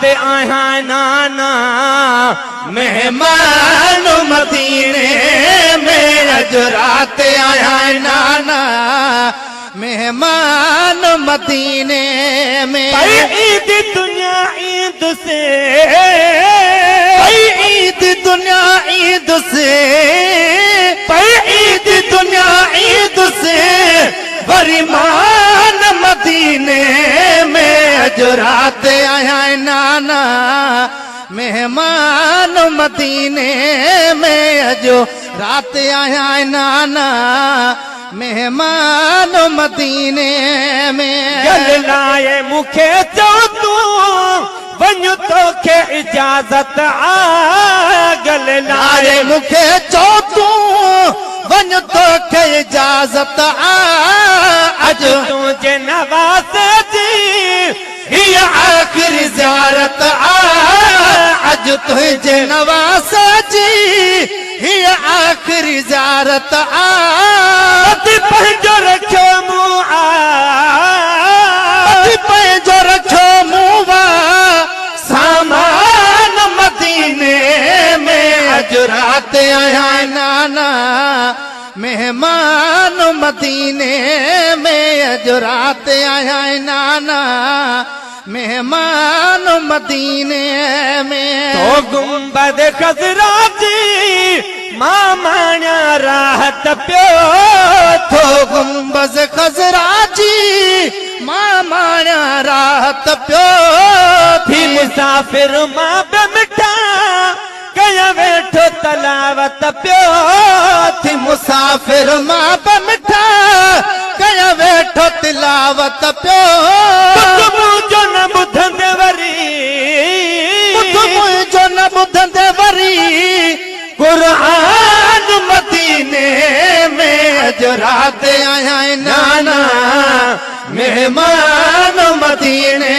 आया नाना मेहमान मदीने में, अज रात आया नाना मेहमान मदीने में। ईद दुनिया ईद से, ईद दुनिया ईद से, ईद दुनिया ईद से, बरीमान मदीने में, अज रात आया नाना मेहमान मदीने में, अजो रात आया नाना मेहमान मदीने में। गल लाए मुखे चो तू वञ तोखे इजाज़त आ, गल लाए मुखे चो तू वञ तोखे इजाज़त आ, अज तुझे नवाज़ जी ही आखिरी ज़ियारत आ, अज तुझे नवाज़ जी ही आखिरी ज़ियारत आ। पंहिंजो रखियो मूं आ, पंहिंजो रखियो मूं आ, सामान मदीने में, अज रात आया नाना मेहमान मदीने में, अज रात आया नाना मेहमान मदीने में। तो गुंबद खज़रा जी मां माण्या राहत पियो, तो गुंबद खज़रा जी मां माण्या राहत पियो, थी मुसाफ़िर मां बि मिठा कया वेठो तलावत पियो, थी मुसाफ़िर मां बि मिठा कया वेठो तिलावत पियो। मुंहिंजो न ॿुधंदे वरी, मुंहिंजो न ॿुधंदे वरी, क़ुरान मदीने में, अज रात आया नाना मेहमान मदीने